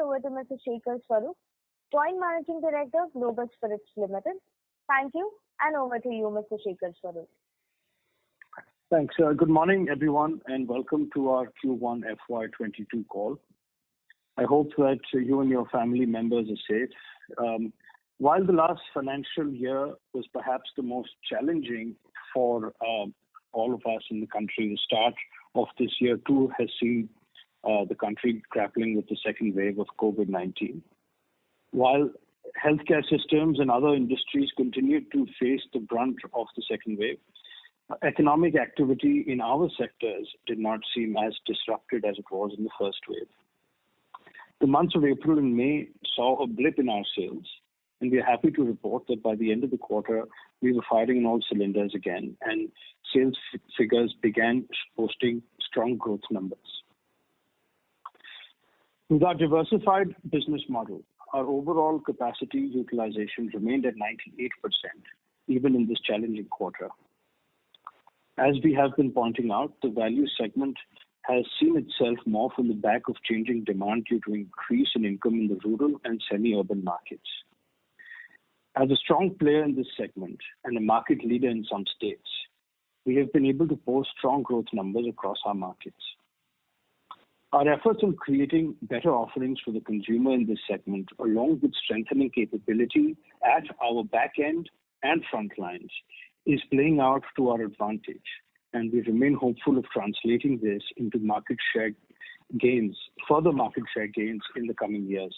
over to Mr. Shekhar Swarup, Joint Managing Director, Globus Spirits Limited. Thank you, and over to you, Mr. Shekhar Swarup. Thanks. Good morning, everyone, and welcome to our Q1FY22 call. I hope that you and your family members are safe. While the last financial year was perhaps the most challenging for all of us in the country, the start of this year too has seen the country grappling with the second wave of COVID-19. While healthcare systems and other industries continued to face the brunt of the second wave, economic activity in our sectors did not seem as disrupted as it was in the first wave. The months of April and May saw a blip in our sales, and we are happy to report that by the end of the quarter, we were firing on all cylinders again, and sales figures began posting strong growth numbers. With our diversified business model, our overall capacity utilization remained at 98%, even in this challenging quarter. As we have been pointing out, the value segment has seen itself morph on the back of changing demand due to increase in income in the rural and semi-urban markets. As a strong player in this segment and a market leader in some states, we have been able to post strong growth numbers across our markets. Our efforts in creating better offerings for the consumer in this segment, along with strengthening capability at our back end and front lines, is playing out to our advantage, and we remain hopeful of translating this into market share gains, further market share gains in the coming years.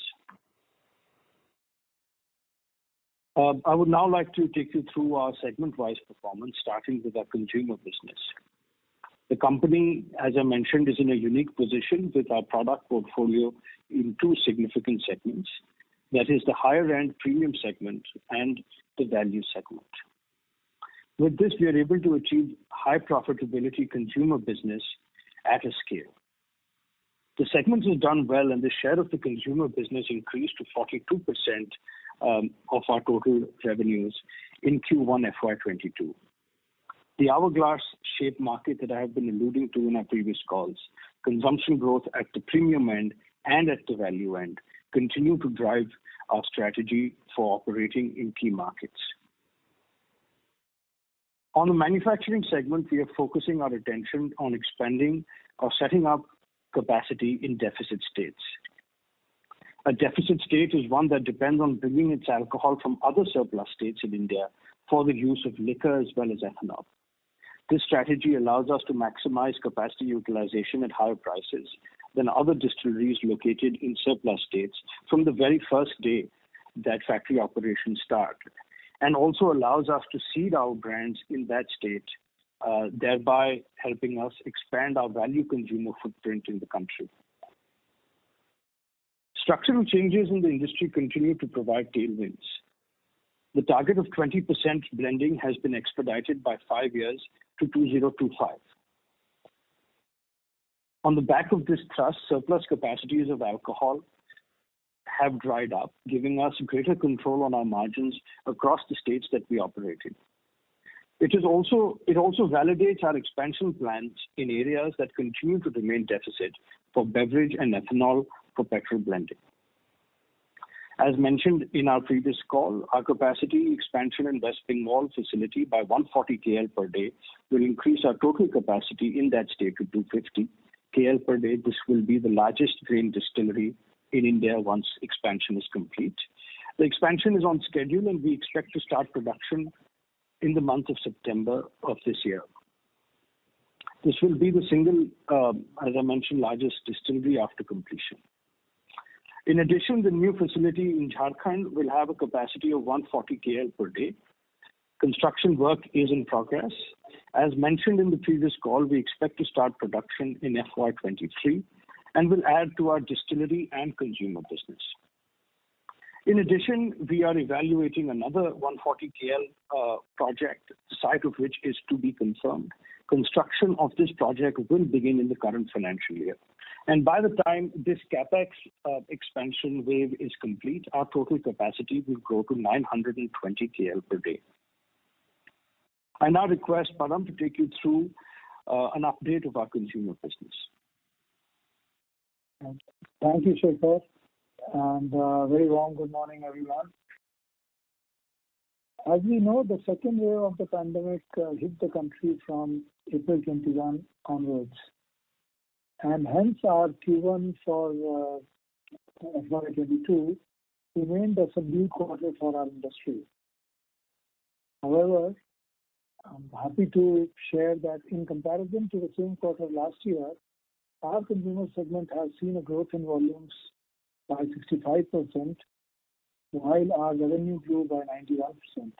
I would now like to take you through our segment-wise performance, starting with our consumer business. The company, as I mentioned, is in a unique position with our product portfolio in two significant segments. That is the higher-end premium segment and the value segment. With this, we are able to achieve high profitability consumer business at a scale. The segment has done well, and the share of the consumer business increased to 42% of our total revenues in Q1FY22. The hourglass-shaped market that I have been alluding to in our previous calls, consumption growth at the premium end and at the value end, continue to drive our strategy for operating in key markets. On the manufacturing segment, we are focusing our attention on expanding or setting up capacity in deficit states. A deficit state is one that depends on bringing its alcohol from other surplus states in India for the use of liquor as well as ethanol. This strategy allows us to maximize capacity utilization at higher prices than other distilleries located in surplus states from the very first day that factory operations start, and also allows us to seed our brands in that state, thereby helping us expand our value consumer footprint in the country. Structural changes in the industry continue to provide tailwinds. The target of 20% blending has been expedited by 5 years to 2025. On the back of this thrust, surplus capacities of alcohol have dried up, giving us greater control on our margins across the states that we operate in. It also validates our expansion plans in areas that continue to remain deficit for beverage and ethanol for petrol blending. As mentioned in our previous call, our capacity expansion in West Bengal facility by 140 KL per day will increase our total capacity in that state to 250 KL per day. This will be the largest grain distillery in India once expansion is complete. The expansion is on schedule, and we expect to start production in the month of September of this year. This will be the single, as I mentioned, largest distillery after completion. In addition, the new facility in Jharkhand will have a capacity of 140 KL per day. Construction work is in progress. As mentioned in the previous call, we expect to start production in FY23 and will add to our distillery and consumer business. In addition, we are evaluating another 140 KL project, the site of which is to be confirmed. Construction of this project will begin in the current financial year. And by the time this capex expansion wave is complete, our total capacity will grow to 920 KL per day. I now request Param to take you through an update of our consumer business. Thank you, Shekhar. and very warm good morning, everyone. As we know, the second wave of the pandemic hit the country from April 21 onwards, and hence our Q1 for FY22 remained a subdued quarter for our industry. However, I'm happy to share that in comparison to the same quarter last year, our consumer segment has seen a growth in volumes by 65%, while our revenue grew by 91%.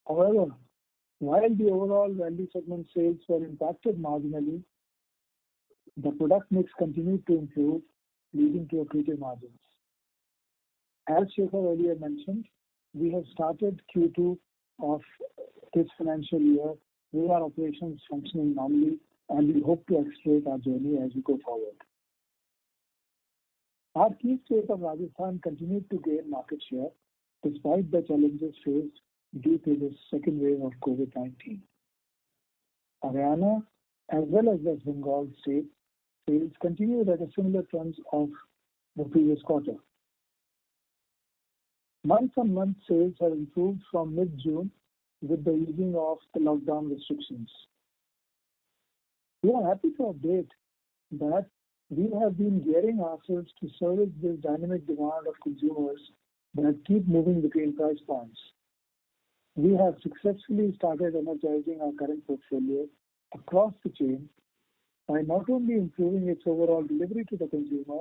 However, while the overall value segment sales were impacted marginally, the product mix continued to improve, leading to accretive margins. As Shekhar earlier mentioned, we have started Q2 of this financial year with our operations functioning normally, and we hope to accelerate our journey as we go forward. Our key state of Rajasthan continued to gain market share despite the challenges faced due to this second wave of COVID-19. Haryana as well as West Bengal state sales continued at a similar trends of the previous quarter. Month-on-month sales have improved from mid-June with the easing of the lockdown restrictions. We are happy to update that we have been gearing ourselves to service this dynamic demand of consumers that keep moving between price points. We have successfully started energizing our current portfolio across the chain by not only improving its overall delivery to the consumer,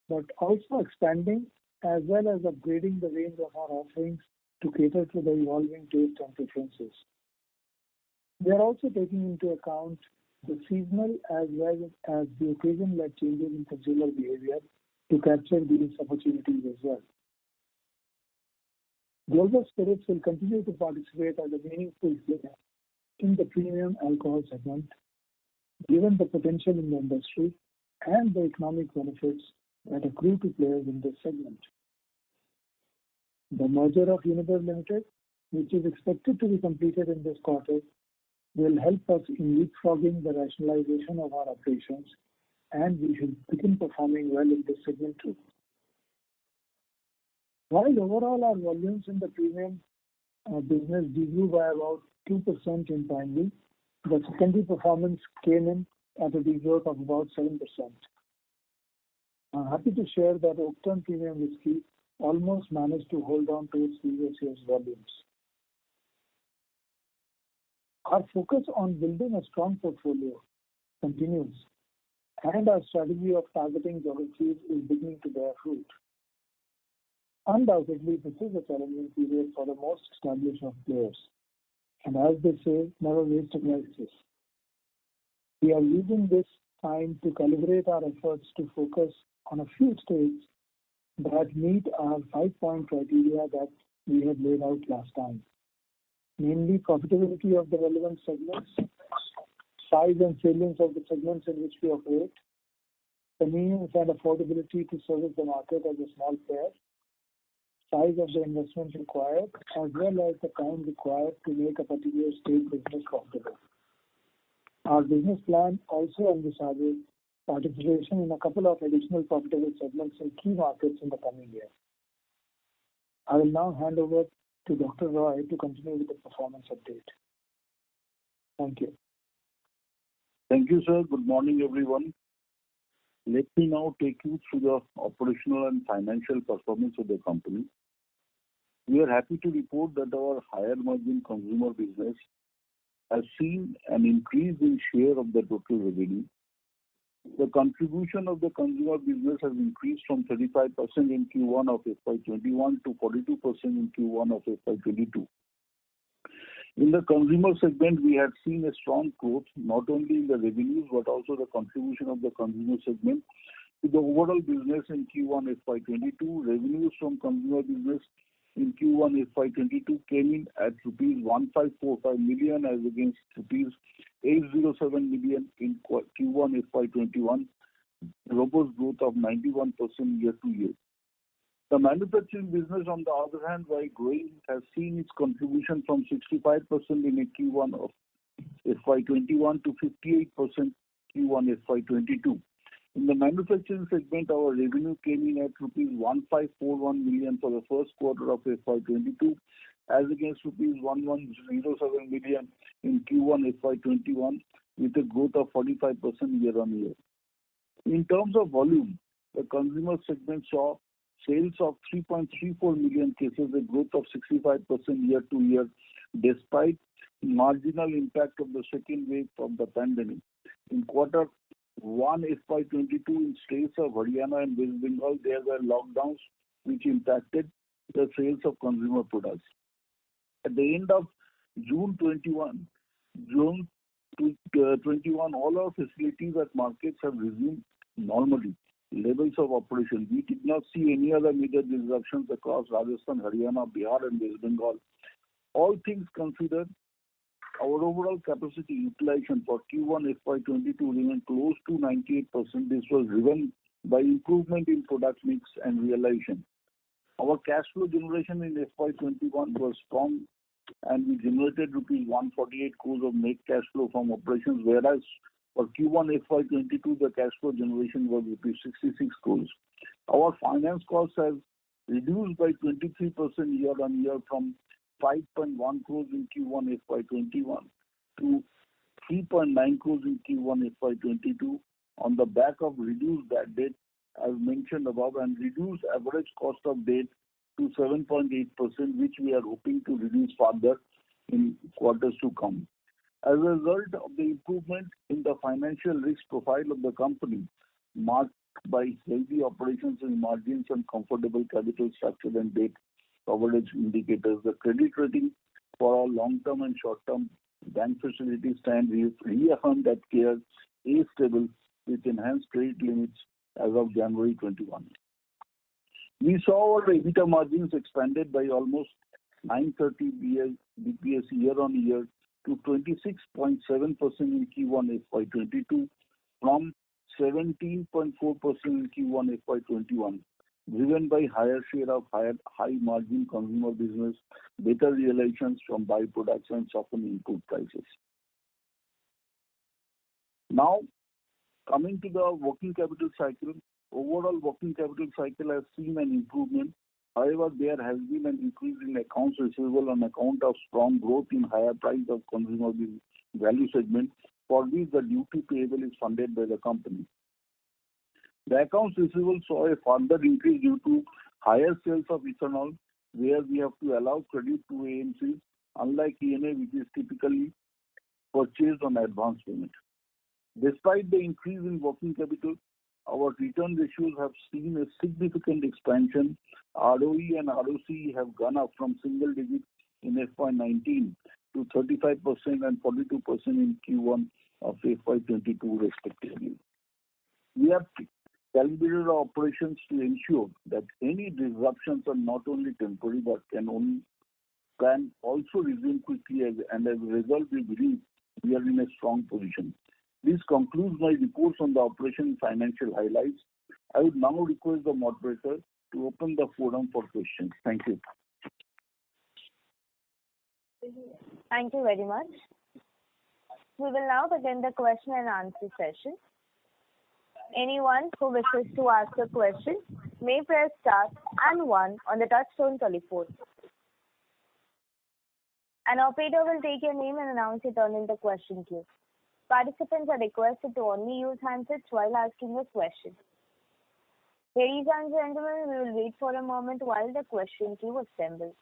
but also expanding as well as upgrading the range of our offerings to cater to the evolving taste and preferences. We are also taking into account the seasonal as well as the occasion-led changes in consumer behavior to capture these opportunities as well. Globus Spirits will continue to participate as a meaningful player in the premium alcohol segment, given the potential in the industry and the economic benefits that accrue to players in this segment. The merger of Unilever Limited, which is expected to be completed in this quarter, will help us in leapfrogging the rationalization of our operations, and we should begin performing well in this segment too. While overall our volumes in the premium business grew by about 2% in primary, the secondary performance came in at a degrowth of about 7%. I'm happy to share that Oakton Premium Whisky almost managed to hold on to its previous year's volumes. Our focus on building a strong portfolio continues, and our strategy of targeting geographies is beginning to bear fruit. Undoubtedly, this is a challenging period for the most established of players, and as they say, never waste a crisis. We are using this time to calibrate our efforts to focus on a few states that meet our 5-point criteria that we had laid out last time, namely profitability of the relevant segments, size and salience of the segments in which we operate, convenience and affordability to service the market as a small player, size of the investment required, as well as the time required to make a particular state business profitable. Our business plan also envisages participation in a couple of additional profitable segments in key markets in the coming year. I will now hand over to Dr. Roy to continue with the performance update. Thank you. Thank you, sir. Good morning, everyone. Let me now take you through the operational and financial performance of the company. We are happy to report that our higher margin consumer business has seen an increase in share of the total revenue. The contribution of the consumer business has increased from 35% in Q1 of FY21 to 42% in Q1 of FY22. In the consumer segment, we had seen a strong growth not only in the revenues but also the contribution of the consumer segment to the overall business in Q1 FY22. Revenues from consumer business in Q1 FY22 came in at rupees 1545 million as against rupees 807 million in Q1 FY21, robust growth of 91% year to year. The manufacturing business, on the other hand, while growing, has seen its contribution from 65% in Q1 of FY21 to 58% Q1 FY22. In the manufacturing segment, our revenue came in at rupees 1,541 million for the first quarter of FY22, as against rupees 1,107 million in Q1 FY21, with a growth of 45% year-on-year. In terms of volume, the consumer segment saw sales of 3.34 million cases, a growth of 65% year-to-year, despite marginal impact of the second wave of the pandemic. In quarter 1 FY22, in states of Haryana and West Bengal, there were lockdowns which impacted the sales of consumer products. At the end of June 21, all our facilities at markets have resumed normally levels of operation. We did not see any other major disruptions across Rajasthan, Haryana, Bihar and West Bengal. All things considered, our overall capacity utilization for Q1 FY22 remained close to 98%. This was driven by improvement in product mix and realization. Our cash flow generation in FY21 was strong, and we generated rupees 148 crores of net cash flow from operations, whereas for Q1 FY22, the cash flow generation was rupees 66 crores. Our finance costs have reduced by 23% year-on-year from 5.1 crores in Q1 FY21 to 3.9 crores in Q1 FY22 on the back of reduced bad debt, as mentioned above, and reduced average cost of debt to 7.8%, which we are hoping to reduce further in quarters to come. As a result of the improvement in the financial risk profile of the company, marked by healthy operations and margins and comfortable capital structure and debt coverage indicators, the credit rating for our long-term and short-term bank facilities stand reaffirmed at CARE A stable with enhanced credit limits as of January 21. We saw our EBITDA margins expanded by almost 930 BPS year-on-year to 26.7% in Q1 FY22 from 17.4% in Q1 FY21, driven by higher share of high margin consumer business, better realizations from byproducts and softened input prices. Now, coming to the working capital cycle, overall working capital cycle has seen an improvement. However, there has been an increase in accounts receivable on account of strong growth in higher price of consumer value segment, for which the duty payable is funded by the company. The accounts receivable saw a further increase due to higher sales of ethanol, where we have to allow credit to AMCs, unlike ENA, which is typically purchased on advance payment. Despite the increase in working capital, our return ratios have seen a significant expansion. ROE and ROC have gone up from single digits in FY19 to 35% and 42% in Q1 of FY22 respectively. We have calibrated our operations to ensure that any disruptions are not only temporary but can also resume quickly, and as a result, we believe we are in a strong position. This concludes my reports on the operation and financial highlights. I would now request the moderator to open the forum for questions. Thank you. Thank you very much. We will now begin the question and answer session. Anyone who wishes to ask a question may press star and 1 on the touchtone telephone. An operator will take your name and announce your turn in the question queue. Participants are requested to only use handsets while asking a question. Ladies and gentlemen, we will wait for a moment while the question queue assembles.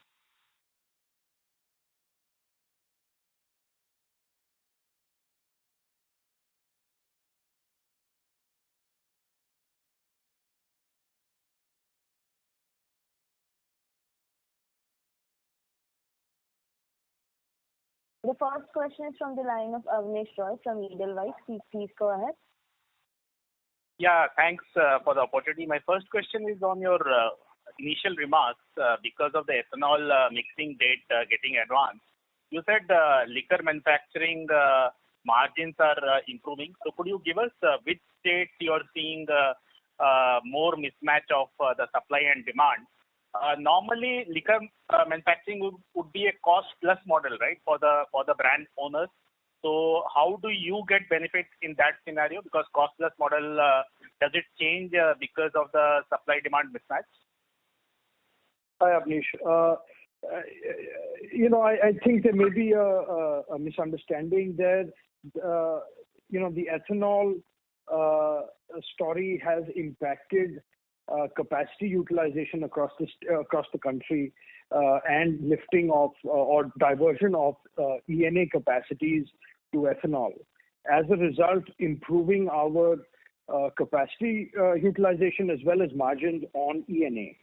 The first question is from the line of Avnish Roy from Edelweiss. Please go ahead. Yeah, thanks for the opportunity. My first question is on your initial remarks. Because of the ethanol mixing date getting advanced, you said liquor manufacturing margins are improving. So could you give us which states you are seeing more mismatch of the supply and demand? Normally, liquor manufacturing would be a cost plus model, right, for the brand owners. So how do you get benefit in that scenario? Because cost plus model, does it change because of the supply demand mismatch? Hi, Abneesh. I think there may be a misunderstanding there. The ethanol story has impacted capacity utilization across the country and lifting of or diversion of ENA capacities to ethanol. As a result, improving our capacity utilization as well as margins on ENA.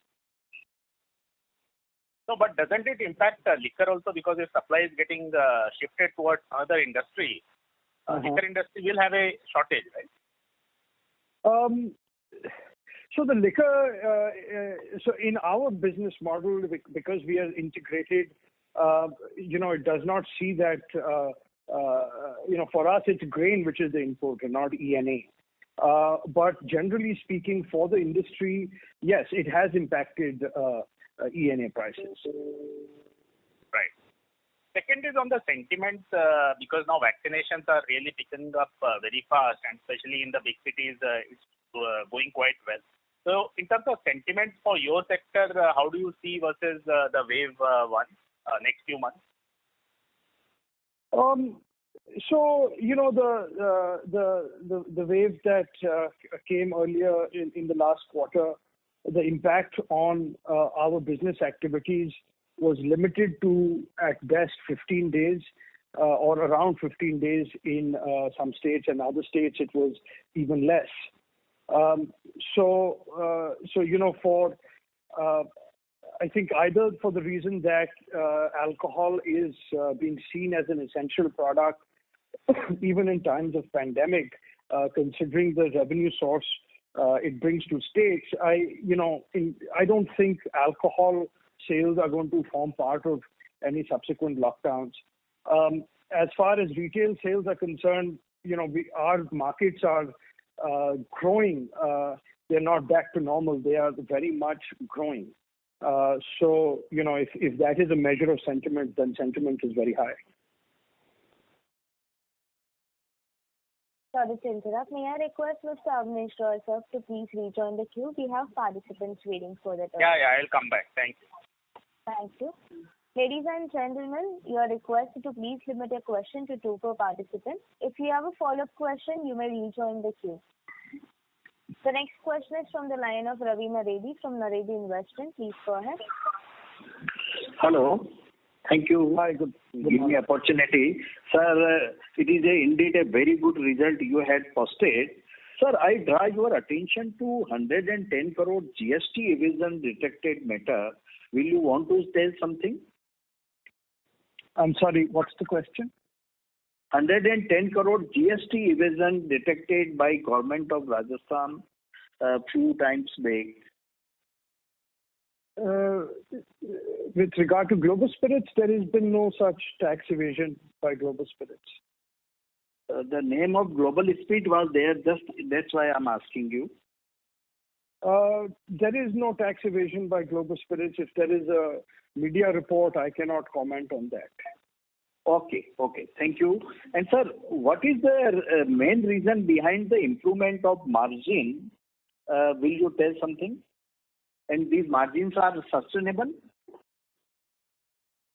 No, but doesn't it impact liquor also, because if supply is getting shifted towards another industry, liquor industry will have a shortage, right? So the liquor, so in our business model, because we are integrated, it does not see that, for us it's grain which is the input and not ENA. But generally speaking, for the industry, yes, it has impacted ENA prices. Right. Second is on the sentiments, because now vaccinations are really picking up very fast, and especially in the big cities, it's going quite well. So in terms of sentiments for your sector, how do you see versus the wave one next few months? So the wave that came earlier in the last quarter, the impact on our business activities was limited to at best 15 days or around 15 days in some states, and other states it was even less. I think either for the reason that alcohol is being seen as an essential product, even in times of pandemic, considering the revenue source it brings to states, I don't think alcohol sales are going to form part of any subsequent lockdowns. As far as retail sales are concerned, our markets are growing. They're not back to normal. They are very much growing. If that is a measure of sentiment, then sentiment is very high. Sorry to interrupt. May I request Mr. Abneesh Roy, sir, to please rejoin the queue? We have participants waiting for the turn. Yeah, I'll come back. Thank you. Thank you. Ladies and gentlemen, you are requested to please limit your question to 2 per participant. If you have a follow-up question, you may rejoin the queue. The next question is from the line of Ravi Naredi from Naredi Investment. Please go ahead. Hello. Thank you. Hi, good Give me opportunity. Sir, it is indeed a very good result you had posted. Sir, I draw your attention to 110 crore GST evasion detected matter. Will you want to tell something? I'm sorry, what's the question? 110 crore GST evasion detected by government of Rajasthan a few times back. With regard to Globus Spirits, there has been no such tax evasion by Globus Spirits. The name of Global Spirits was there, just that's why I'm asking you. There is no tax evasion by Globus Spirits. If there is a media report, I cannot comment on that. Okay. Thank you. And sir, what is the main reason behind the improvement of margin? Will you tell something? And these margins are sustainable?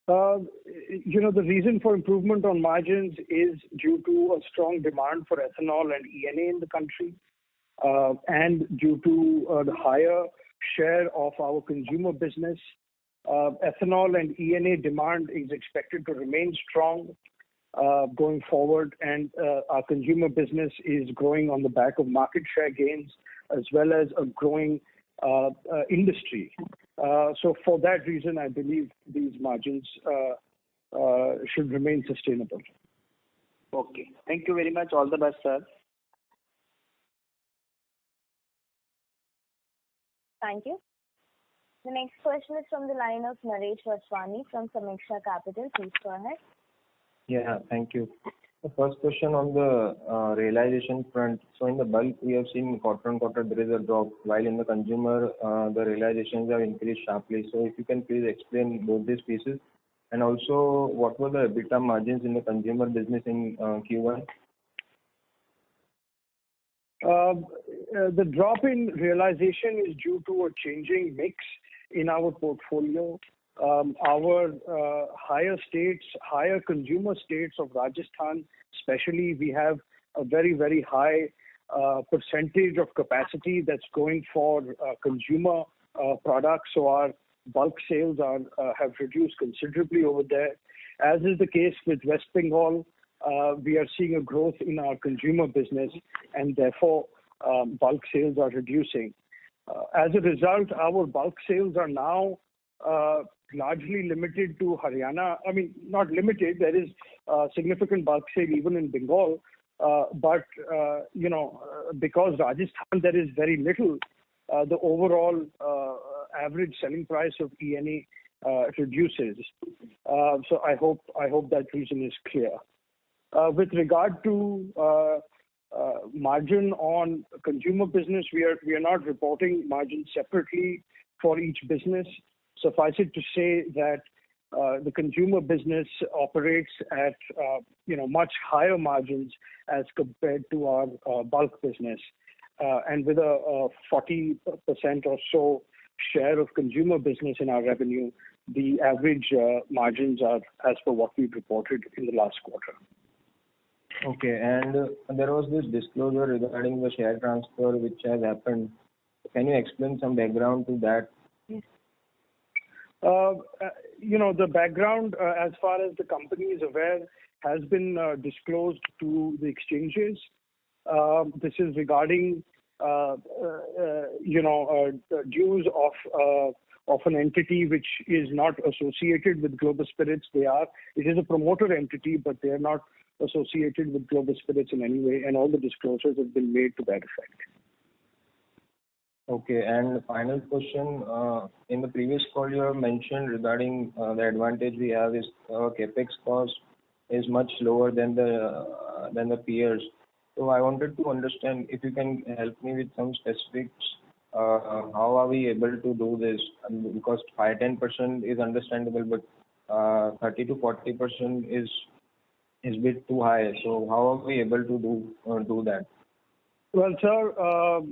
The reason for improvement on margins is due to a strong demand for ethanol and ENA in the country, and due to the higher share of our consumer business. Ethanol and ENA demand is expected to remain strong going forward, and our consumer business is growing on the back of market share gains as well as a growing industry. So for that reason, I believe these margins should remain sustainable. Okay. Thank you very much. All the best, sir. Thank you. The next question is from the line of Naresh Vaswani from Samiksha Capital. Please go ahead. Yeah, thank you. The first question on the realization front. So in the bulk, we have seen quarter on quarter there is a drop, while in the consumer, the realizations have increased sharply. So if you can please explain both these pieces. And also, what were the EBITDA margins in the consumer business in Q1? The drop in realization is due to a changing mix in our portfolio. Our higher consumer states of Rajasthan, especially, we have a very, very high percentage of capacity that's going for consumer products. So our bulk sales have reduced considerably over there. As is the case with West Bengal, we are seeing a growth in our consumer business, and therefore bulk sales are reducing. As a result, our bulk sales are now largely limited to Haryana. I mean, not limited. There is significant bulk sale even in Bengal, but because Rajasthan there is very little, the overall average selling price of ENA reduces. So I hope that reason is clear. With regard to margin on consumer business, we are not reporting margins separately for each business. Suffice it to say that the consumer business operates at much higher margins as compared to our bulk business, and with a 40% or so share of consumer business in our revenue, the average margins are as per what we reported in the last quarter. Okay, and there was this disclosure regarding the share transfer which has happened. Can you explain some background to that? The background, as far as the company is aware, has been disclosed to the exchanges. This is regarding, dues of an entity which is not associated with Globus Spirits. It is a promoter entity, but they are not associated with Globus Spirits in any way, and all the disclosures have been made to that effect. Okay, and final question. In the previous call, you have mentioned regarding the advantage we have is capex cost is much lower than the peers. So I wanted to understand if you can help me with some specifics. How are we able to do this? Because 5-10% is understandable, but 30 to 40% is a bit too high. So how are we able to do that? Well, sir,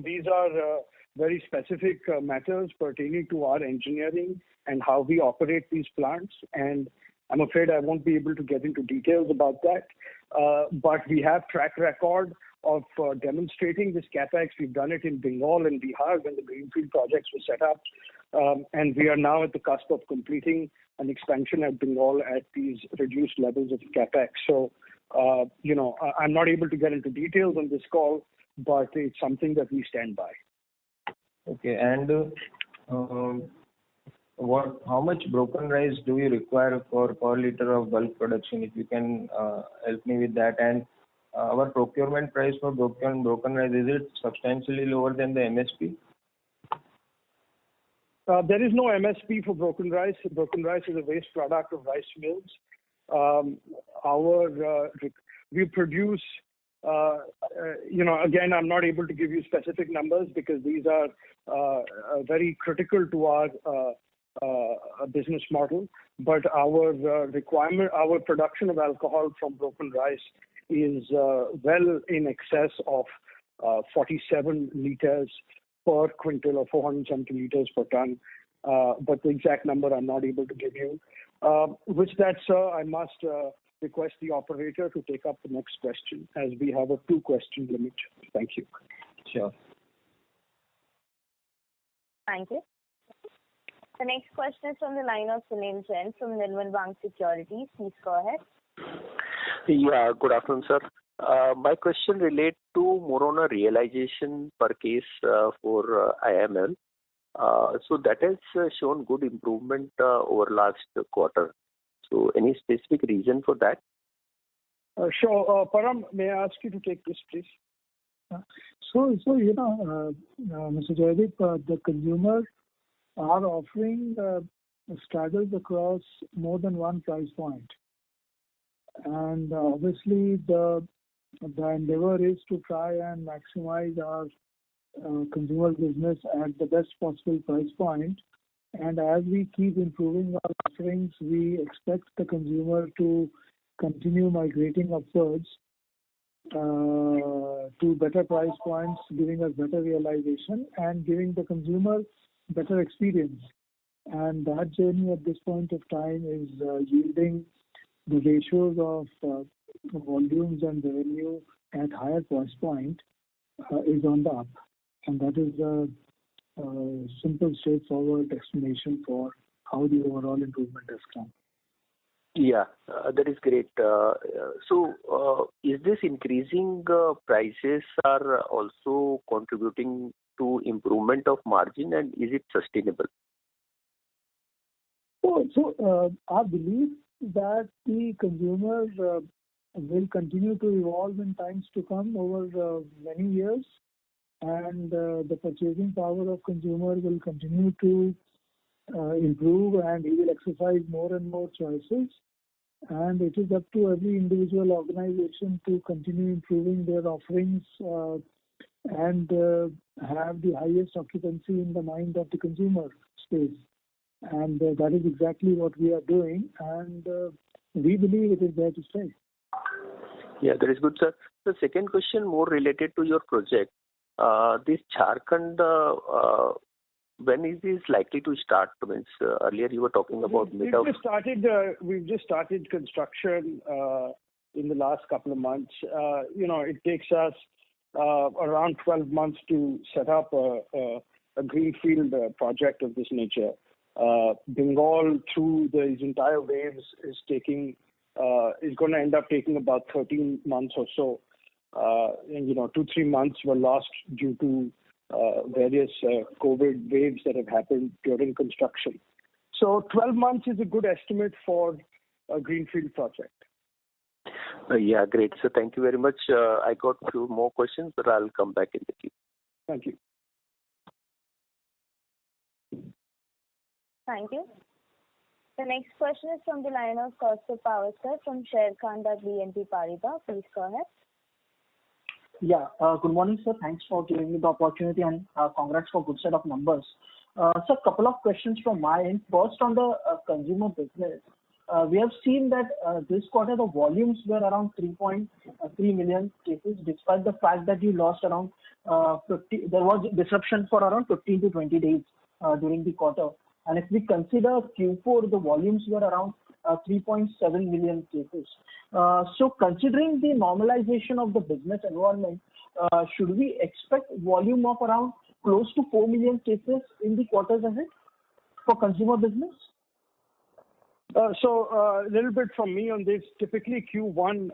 these are very specific matters pertaining to our engineering and how we operate these plants, and I'm afraid I won't be able to get into details about that. But we have track record of demonstrating this capex. We've done it in Bengal and Bihar when the greenfield projects were set up, and we are now at the cusp of completing an expansion at Bengal at these reduced levels of capex. So, I'm not able to get into details on this call, but it's something that we stand by. Okay, and how much broken rice do you require for per liter of bulk production? If you can help me with that. And our procurement price for broken rice, is it substantially lower than the MSP? There is no MSP for broken rice. Broken rice is a waste product of rice mills. We produce, again, I'm not able to give you specific numbers because these are very critical to our business model. But our production of alcohol from broken rice is well in excess of 47 liters per quintal or 470 liters per ton. But the exact number I'm not able to give you. With that, sir, I must request the operator to take up the next question, as we have a 2-question limit. Thank you. Sure. Thank you. The next question is from the line of Sunil Jain from Nirmal Bang Securities. Please go ahead. Yeah, good afternoon, sir. My question relates to more on a realization per case for IML. So that has shown good improvement over last quarter. So any specific reason for that? Sure. Param, may I ask you to take this, please? So Mr. Jaydeep, the consumers are offering straddles across more than one price point. And obviously the endeavor is to try and maximize our consumer business at the best possible price point And as we keep improving our offerings, we expect the consumer to continue migrating upwards to better price points, giving us better realization and giving the consumer better experience. And that journey at this point of time is yielding the ratios of volumes and revenue at higher price point is on the up. And that is a simple, straightforward explanation for how the overall improvement has come. Yeah, that is great. So, is this increasing prices are also contributing to improvement of margin, and is it sustainable? So, our belief that the consumers will continue to evolve in times to come over many years, and the purchasing power of consumer will continue to improve, and he will exercise more and more choices. And it is up to every individual organization to continue improving their offerings and have the highest occupancy in the mind of the consumer space. And that is exactly what we are doing, and we believe it is there to stay. Yeah, that is good, sir. The second question more related to your project. This Jharkhand, when is this likely to start? Means earlier you were talking about We've just started construction in the last couple of months. It takes us around 12 months to set up a greenfield project of this nature. Bengal, through these entire waves, is going to end up taking about 13 months or so. 2-3 months were lost due to various COVID waves that have happened during construction. So 12 months is a good estimate for a greenfield project. Yeah, great. So thank you very much. I got a few more questions, but I'll come back in the queue. Thank you. Thank you. The next question is from the line of Kaustubh Pawaskar from Sharekhan BNP Paribas. Please go ahead. Yeah. Good morning, sir. Thanks for giving me the opportunity, and congrats for good set of numbers. So a couple of questions from my end. First, on the consumer business, we have seen that this quarter the volumes were around 3.3 million cases, despite the fact that you lost around 50. There was disruption for around 15 to 20 days during the quarter. And if we consider Q4, the volumes were around 3.7 million cases. So considering the normalization of the business environment, should we expect volume of around close to 4 million cases in the quarters ahead for consumer business? So a little bit from me on this. Typically, Q1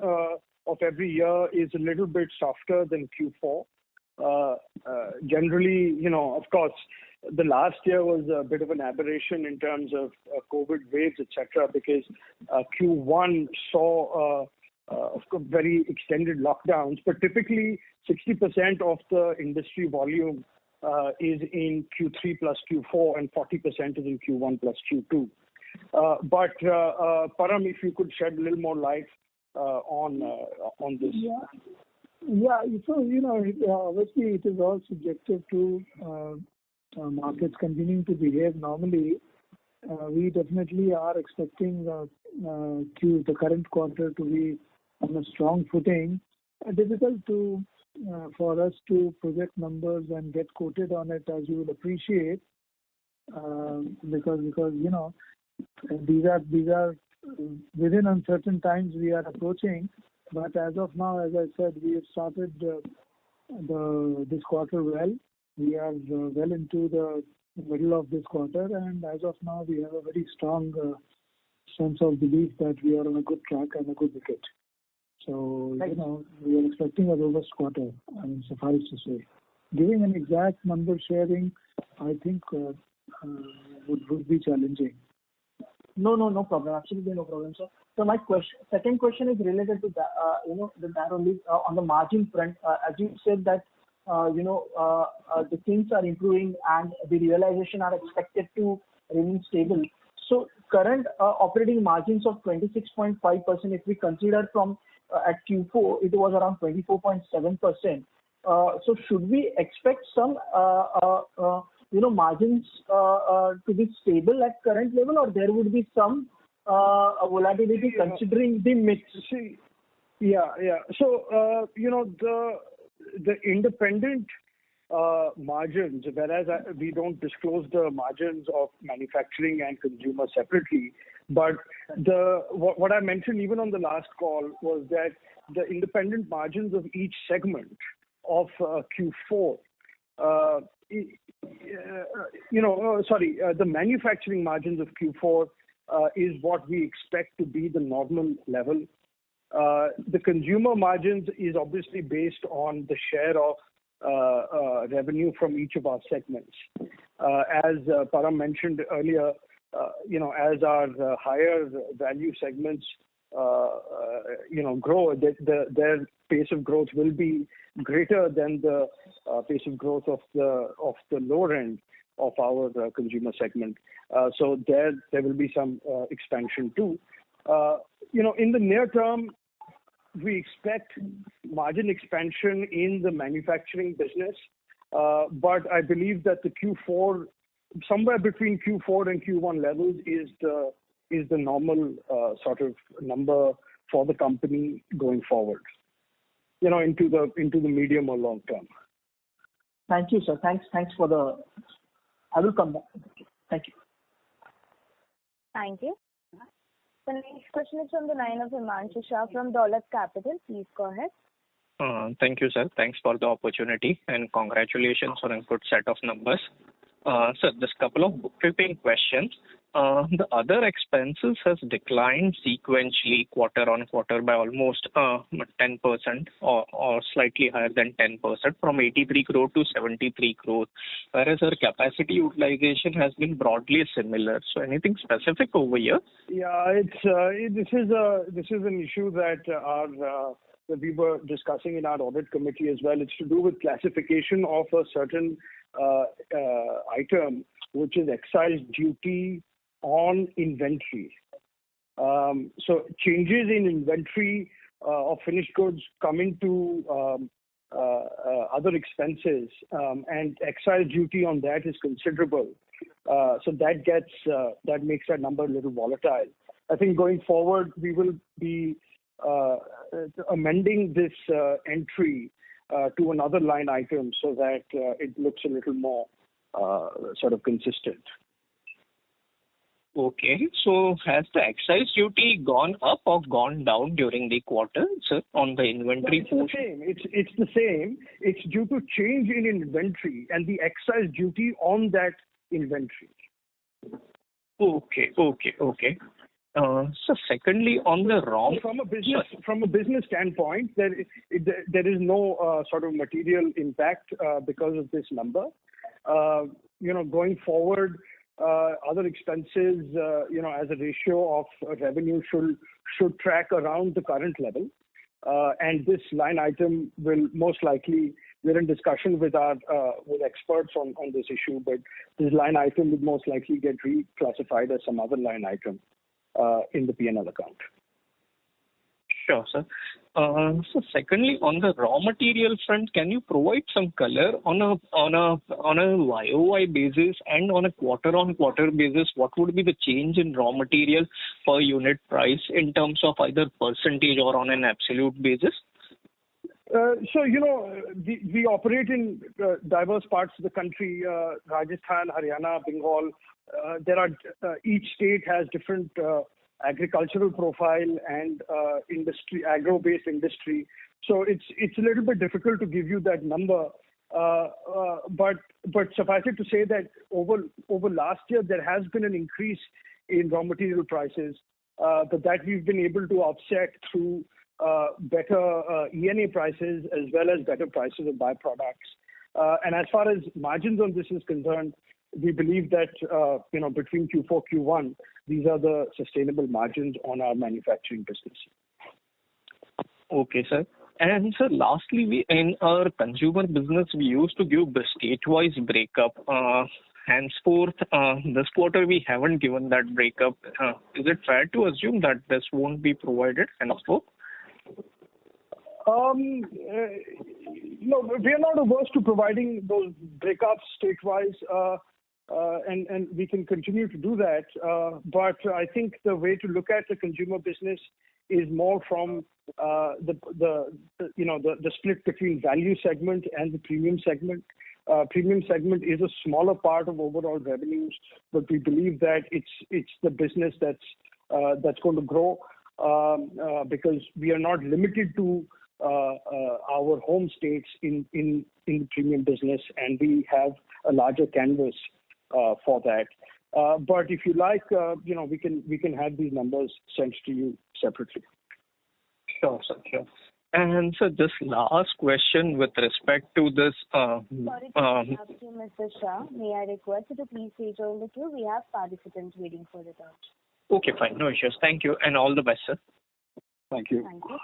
of every year is a little bit softer than Q4. Generally, of course, the last year was a bit of an aberration in terms of COVID waves, etc., because Q1 saw of course, very extended lockdowns. But typically, 60% of the industry volume is in Q3 plus Q4, and 40% is in Q1 plus Q2. But Param, if you could shed a little more light on this. Yeah. So obviously it is all subjective to markets continuing to behave normally. We definitely are expecting the current quarter to be on a strong footing. Difficult for us to project numbers and get quoted on it, as you would appreciate, because these are within uncertain times we are approaching. But as of now, as I said, we have started this quarter well. We are well into the middle of this quarter, and as of now, we have a very strong sense of belief that we are on a good track and a good wicket. So, we are expecting a robust quarter, suffice to say. Giving an exact number sharing, I think, would be challenging. No problem. Absolutely no problem, sir. So my second question is related to that only on the margin front. As you said that the things are improving and the realization are expected to remain stable. So current operating margins of 26.5%, if we consider from at Q4, it was around 24.7%. So should we expect some margins to be stable at current level, or there would be some volatility considering the mix? Yeah. So, the independent margins, whereas we don't disclose the margins of manufacturing and consumer separately, but what I mentioned even on the last call was that the independent margins of each segment of Q4, the manufacturing margins of Q4 is what we expect to be the normal level. The consumer margins is obviously based on the share of revenue from each of our segments. As Param mentioned earlier, as our higher value segments grow, their pace of growth will be greater than the pace of growth of the lower end of our consumer segment. So there will be some expansion too. In the near term, we expect margin expansion in the manufacturing business, but I believe that the Q4, somewhere between Q4 and Q1 levels, is the normal sort of number for the company going forward. Into the medium or long term. Thank you, sir. Thanks for the. I will come back. Thank you. Thank you. The next question is from the line of Himanshu Shah from Dolat Capital. Please go ahead. Thank you, sir. Thanks for the opportunity and congratulations on a good set of numbers. Sir, just a couple of bookkeeping questions. The other expenses has declined sequentially quarter on quarter by almost 10% or slightly higher than 10% from 83 crore to 73 crore, whereas our capacity utilization has been broadly similar. So anything specific over here? Yeah, this is an issue that we were discussing in our audit committee as well. It's to do with classification of a certain item, which is excise duty on inventory. So changes in inventory of finished goods come into other expenses, and excise duty on that is considerable. So that makes that number a little volatile. I think going forward we will be amending this entry to another line item so that it looks a little more sort of consistent. Okay, so has the excise duty gone up or gone down during the quarter, sir, on the inventory? No, it's the same. It's due to change in inventory and the excise duty on that inventory. Okay. So secondly, on the raw from a business standpoint, there is no sort of material impact because of this number. Going forward, other expenses, as a ratio of revenue should track around the current level, and this line item will most likely. We're in discussion with experts on this issue, but this line item would most likely get reclassified as some other line item in the P&L account. Sure, sir. So secondly, on the raw material front, can you provide some color on a YOY basis and on a quarter-on-quarter basis? What would be the change in raw material per unit price in terms of either percentage or on an absolute basis? So we operate in diverse parts of the country: Rajasthan, Haryana, Bengal. Each state has different agricultural profile and agro-based industry. So it's a little bit difficult to give you that number. But suffice it to say that over last year there has been an increase in raw material prices, but that we've been able to offset through better ENA prices as well as better prices of byproducts. And as far as margins on this is concerned, we believe that between Q4 Q1, these are the sustainable margins on our manufacturing business. Okay, sir. And sir, lastly, in our consumer business, we used to give the state-wise breakup. Henceforth, this quarter we haven't given that breakup. Is it fair to assume that this won't be provided henceforth? No, we are not averse to providing those breakups state-wise, and we can continue to do that. But I think the way to look at the consumer business is more from the split between value segment and the premium segment. Premium segment is a smaller part of overall revenues, but we believe that it's the business that's going to grow because we are not limited to our home states in the premium business, and we have a larger canvas for that. But if you like, we can have these numbers sent to you separately. Sure, sir. Sure. And so this last question with respect to this. Sorry to interrupt you, Mr. Shah. May I request you to please rejoin the queue? We have participants waiting for the turn. Okay, fine. No issues. Thank you, and all the best, sir. Thank you. Thank you.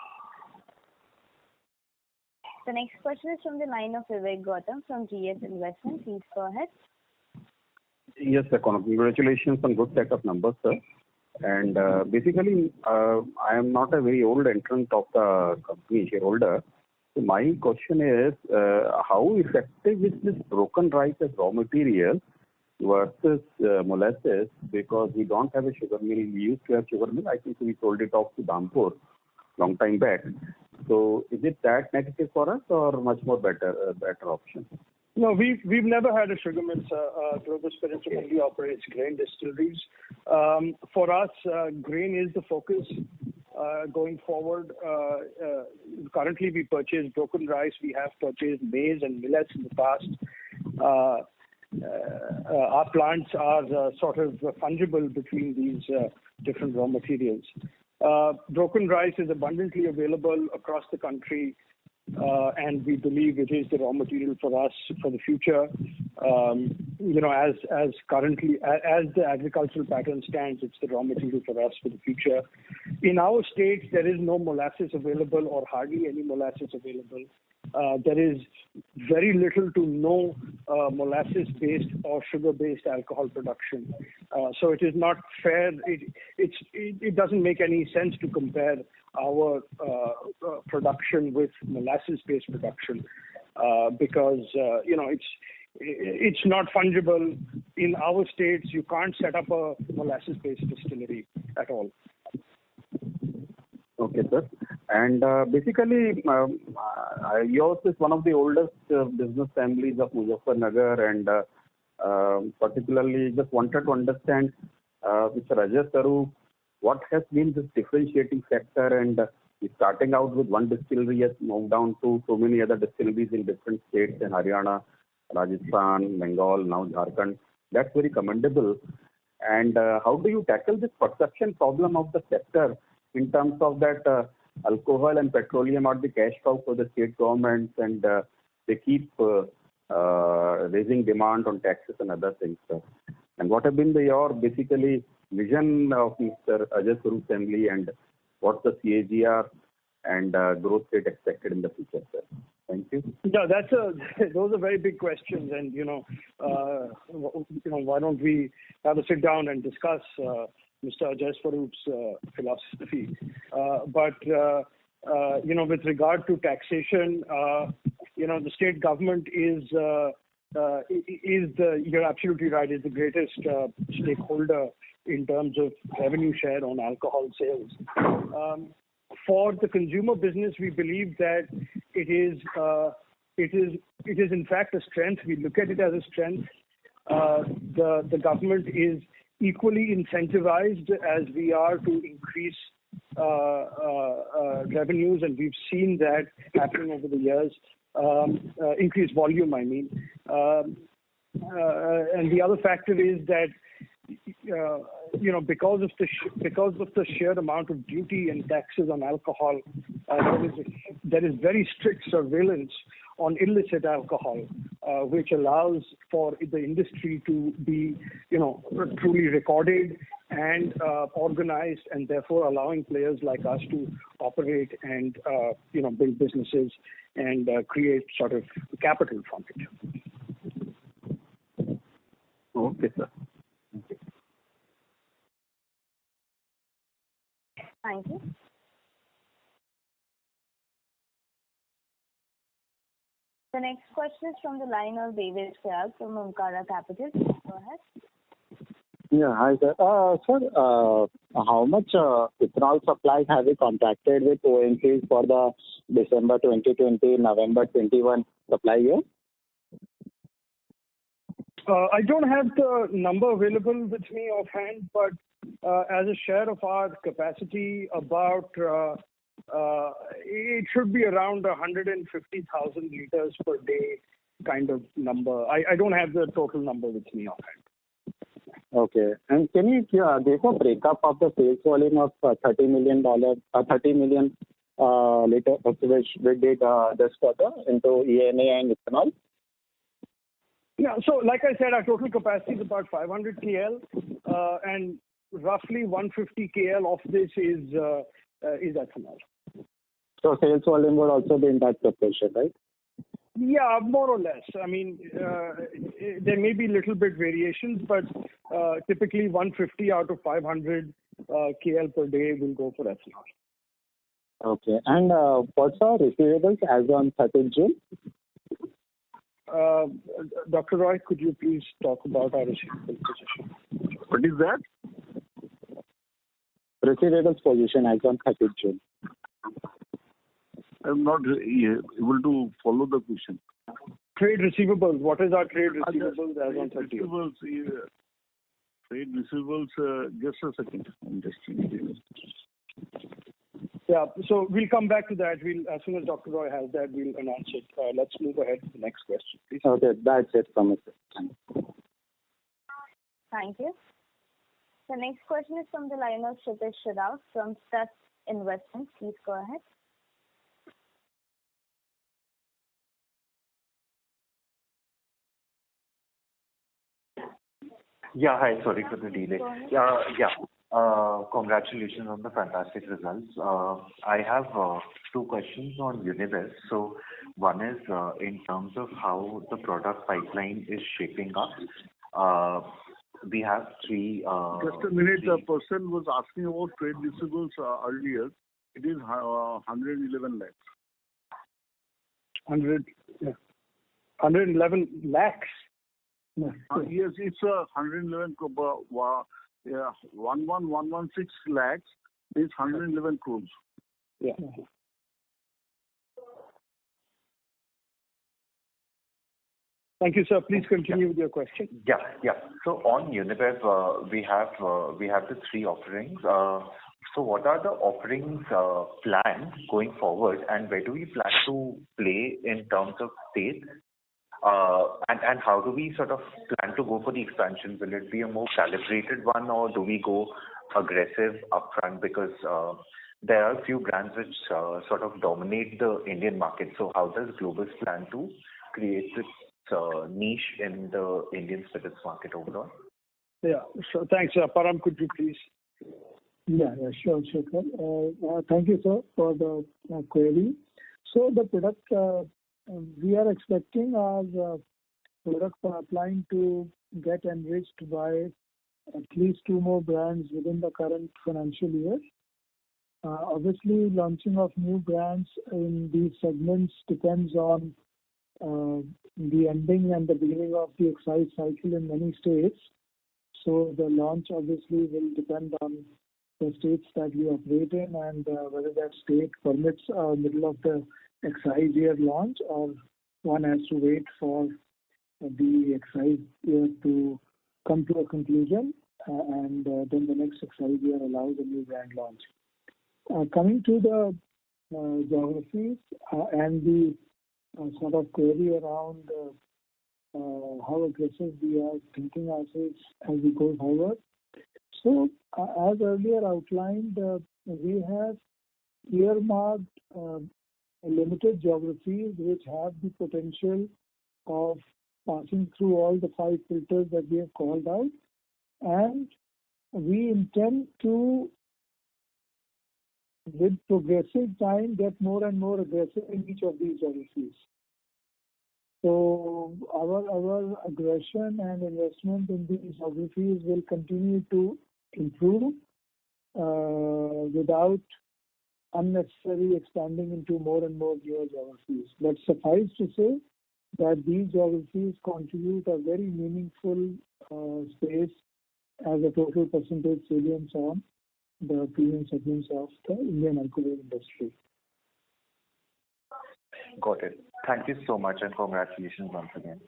The next question is from the line of Vivek Gautam from GS Investment. Please go ahead. Yes, sir. Congratulations on good set of numbers, sir. And basically, I am not a very old entrant of the company, shareholder. So my question is, how effective is this broken rice as raw material versus molasses? Because we don't have a sugar mill. We used to have sugar mill. I think we sold it off to Dhampur long time back. So is it that negative for us or much more better option? No, we've never had a sugar mill. Globus Spirits only operates grain distilleries. For us, grain is the focus going forward. Currently, we purchase broken rice. We have purchased maize and millets in the past. Our plants are sort of fungible between these different raw materials. Broken rice is abundantly available across the country, and we believe it is the raw material for us for the future. As currently, as the agricultural pattern stands, it's the raw material for us for the future. In our states, there is no molasses available or hardly any molasses available. There is very little to no molasses-based or sugar-based alcohol production. So it is not fair. It doesn't make any sense to compare our production with molasses-based production because it's not fungible. In our states, you can't set up a molasses-based distillery at all. Okay, sir. And basically, yours is one of the oldest business families of Muzaffarnagar, and particularly just wanted to understand, Mr. Rajesh Saru, what has been this differentiating factor, and starting out with one distillery has moved down to so many other distilleries in different states in Haryana, Rajasthan, Bengal, now Jharkhand. That's very commendable. And how do you tackle this perception problem of the sector in terms of that alcohol and petroleum are the cash cow for the state governments, and they keep raising demand on taxes and other things, sir? And what have been your basically vision of Mr. Ajay Saru's family, and what's the CAGR and growth rate expected in the future, sir? Thank you. Yeah, those are very big questions, and why don't we have a sit down and discuss Mr. Ajay Saru's philosophy? But with regard to taxation, the state government is you're absolutely right, is the greatest stakeholder in terms of revenue share on alcohol sales. For the consumer business, we believe that it is in fact a strength. We look at it as a strength. The government is equally incentivized as we are to increase revenues, and we've seen that happening over the years. Increased volume, I mean. And the other factor is that because of the sheer amount of duty and taxes on alcohol, there is very strict surveillance on illicit alcohol, which allows for the industry to be truly recorded and organized, and therefore allowing players like us to operate and build businesses and create sort of capital from it. Okay, sir. Thank you. The next question is from the line of David Syag from Omkara Capital. Go ahead. Yeah, hi sir. Sir, how much ethanol supplies have you contracted with OMCs for the December 2020, November 21 supply year? I don't have the number available with me offhand, but as a share of our capacity, about it should be around 150,000 liters per day kind of number. I don't have the total number with me offhand. Okay. And can you give a breakup of the sales volume of $30 million liter, which we did this quarter into ENA and ethanol? Yeah, so like I said, our total capacity is about 500 KL, and roughly 150 KL of this is ethanol. So sales volume would also be in that proportion, right? Yeah, more or less. I mean, there may be little bit variations, but typically 150 out of 500 KL per day will go for ethanol. Okay. And what's our receivables as on 30th June? Dr. Roy, could you please talk about our receivable position? What is that? Receivables position as on 30th June. I'm not able to follow the question. Trade receivables. What is our trade receivables as on 30th? Trade receivables, just a second. I'm just checking. Yeah, so we'll come back to that. As soon as Dr. Roy has that, we'll announce it. Let's move ahead to the next question, please. Okay, that's it from us. Thank you. The next question is from the line of Kshitij Shroff from Stat Investments. Please go ahead. Yeah, hi. Sorry for the delay. Congratulations on the fantastic results. I have two questions on Unibest. So one is in terms of how the product pipeline is shaping up. We have three. Just a minute. The person was asking about trade receivables earlier. It is 111 lakhs. 111 lakhs? Yes, it's 111. 11116 lakhs is 111 crores. Yeah. Thank you, sir. Please continue with your question. Yeah. So on Unibev, we have the three offerings. So what are the offerings planned going forward, and where do we plan to play in terms of states? And how do we sort of plan to go for the expansion? Will it be a more calibrated one, or do we go aggressive upfront? Because there are a few brands which sort of dominate the Indian market. So how does Globus plan to create this niche in the Indian spirits market overall? Yeah, so thanks. Param, could you please? Yeah, sure, Shekhar. Thank you, sir, for the query. So the product, we are expecting our product pipeline to get enriched by at least two more brands within the current financial year. Obviously, launching of new brands in these segments depends on the ending and the beginning of the excise cycle in many states. So the launch obviously will depend on the states that we operate in and whether that state permits middle of the excise year launch, or one has to wait for the excise year to come to a conclusion and then the next excise year allows a new brand launch. Coming to the geographies and the sort of query around how aggressive we are thinking ourselves as we go forward. So, as earlier outlined, we have earmarked limited geographies which have the potential of passing through all the 5 filters that we have called out, and we intend to, with progressive time, get more and more aggressive in each of these geographies. So our aggression and investment in these geographies will continue to improve without unnecessarily expanding into more and more newer geographies. But suffice to say that these geographies contribute a very meaningful space as a total percentage salience on the premium segments of the Indian alcohol industry. Got it. Thank you so much and congratulations once again.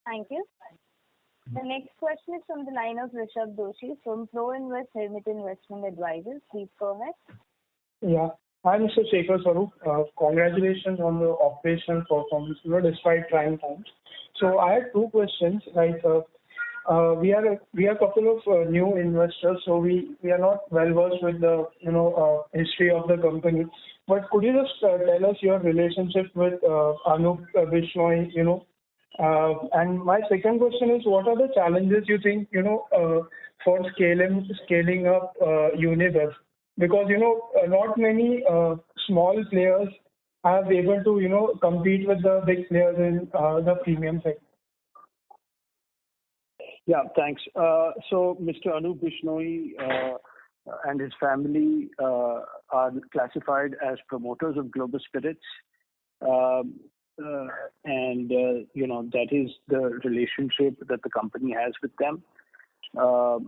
Thank you. The next question is from the line of Rishabh Doshi from Pro Invest Hermit Investment Advisors. Please go ahead. Yeah. Hi, Mr. Shekhar Swarup. Congratulations on the operational performance, despite trying times. So I had two questions. We are a couple of new investors, so we are not well versed with the history of the company. But could you just tell us your relationship with Anup Bishnoi? And my second question is, what are the challenges you think for scaling up Unibev? Because not many small players are able to compete with the big players in the premium segment. Yeah, thanks. So Mr. Anup Bishnoi and his family are classified as promoters of Globus Spirits. And that is the relationship that the company has with them.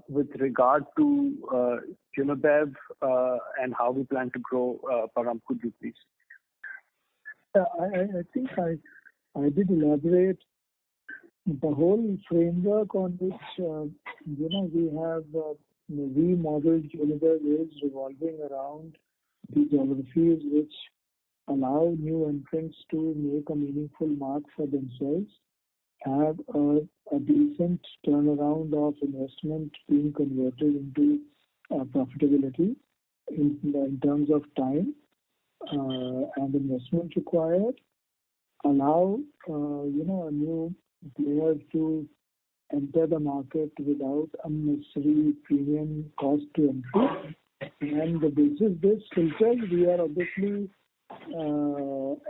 With regard to Unibev and how we plan to grow, Param, could you please? I think I did elaborate the whole framework on which we have remodeled Unibev is revolving around the geographies which allow new entrants to make a meaningful mark for themselves, have a decent turnaround of investment being converted into profitability in terms of time and investment required, allow a new player to enter the market without unnecessary premium cost to entry. And the basis this filter, we are obviously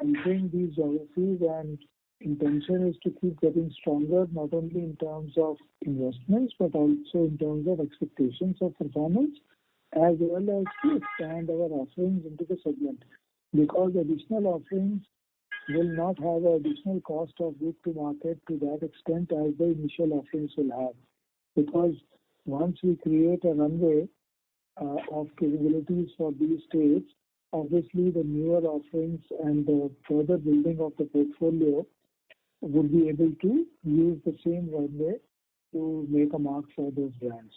entering these geographies, and intention is to keep getting stronger, not only in terms of investments, but also in terms of expectations of performance, as well as to expand our offerings into the segment. Because additional offerings will not have an additional cost of route to market to that extent as the initial offerings will have. Because once we create a runway of capabilities for these states, obviously the newer offerings and the further building of the portfolio would be able to use the same runway to make a mark for those brands.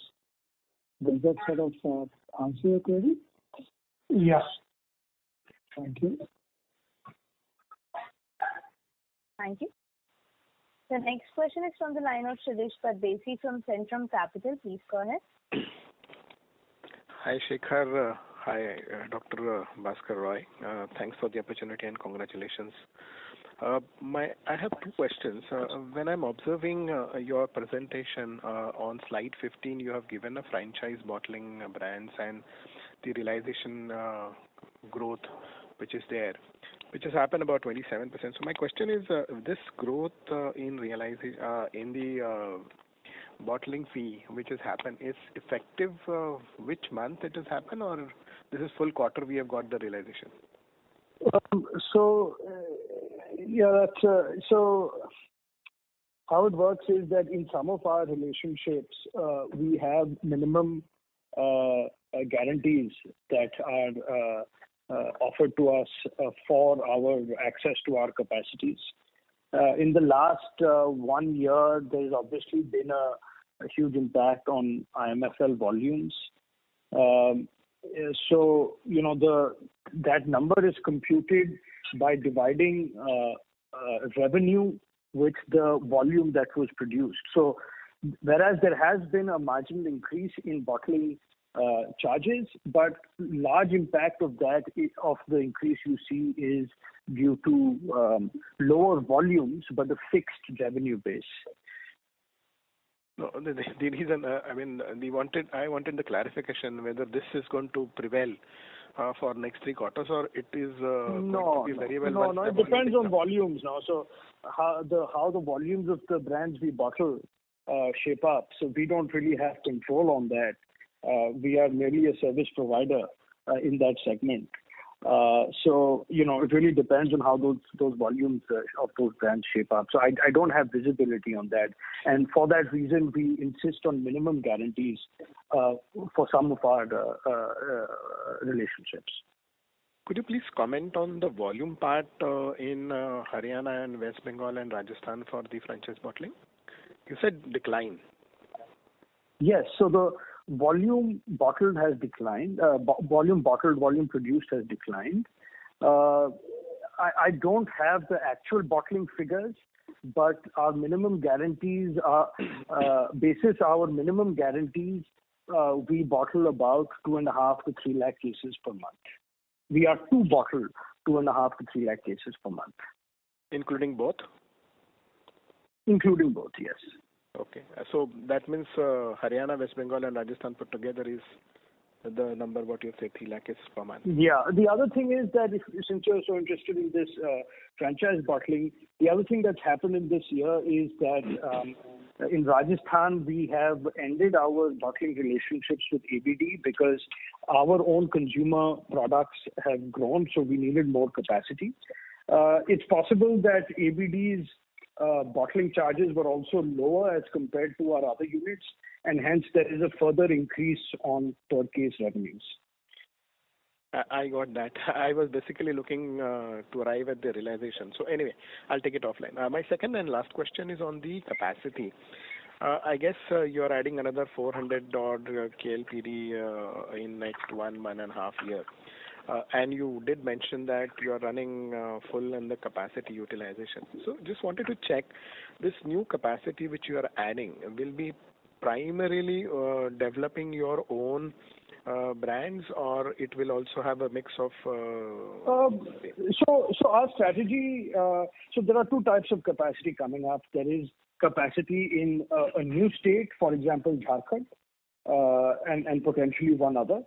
Does that sort of answer your query? Yes. Thank you. Thank you. The next question is from the line of Shirish Pardesi from Centrum Capital. Please go ahead. Hi, Shekhar. Hi, Dr. Bhaskar Roy. Thanks for the opportunity and congratulations. I have two questions. When I'm observing your presentation on slide 15, you have given a franchise bottling brands and the realization growth which is there, which has happened about 27%. So my question is, this growth in realization in the bottling fee which has happened is effective which month it has happened, or this is full quarter we have got the realization? So how it works is that in some of our relationships, we have minimum guarantees that are offered to us for our access to our capacities. In the last 1 year, there's obviously been a huge impact on IMFL volumes. So that number is computed by dividing revenue with the volume that was produced. So whereas there has been a marginal increase in bottling charges, but large impact of that of the increase you see is due to lower volumes but a fixed revenue base. No, the reason I wanted the clarification whether this is going to prevail for next 3 quarters, or it is going to be very well. No, it depends on volumes now. So how the volumes of the brands we bottle shape up. So we don't really have control on that. We are merely a service provider in that segment. So, it really depends on how those volumes of those brands shape up. So I don't have visibility on that. And for that reason, we insist on minimum guarantees for some of our relationships. Could you please comment on the volume part in Haryana and West Bengal and Rajasthan for the franchise bottling? You said decline. Yes. So the volume bottled has declined. Volume bottled, volume produced has declined. I don't have the actual bottling figures, but our minimum guarantees are, basis our minimum guarantees, we bottle about 2.5 to 3 lakh cases per month. We are to bottle 2.5 to 3 lakh cases per month. Including both? Including both, yes. Okay. So that means Haryana, West Bengal and Rajasthan put together is the number what you say, 3 lakh cases per month. Yeah. The other thing is that since you're so interested in this franchise bottling, the other thing that's happened in this year is that in Rajasthan, we have ended our bottling relationships with ABD because our own consumer products have grown, so we needed more capacity. It's possible that ABD's bottling charges were also lower as compared to our other units, and hence there is a further increase on per case revenues. I got that. I was basically looking to arrive at the realization. So anyway, I'll take it offline. My second and last question is on the capacity. I guess you are adding another 400 odd KLPD in next 1.5 years. And you did mention that you are running full in the capacity utilization. So just wanted to check, this new capacity which you are adding will be primarily developing your own brands, or it will also have a mix of So our strategy, so there are two types of capacity coming up. There is capacity in a new state, for example Jharkhand, and potentially one other,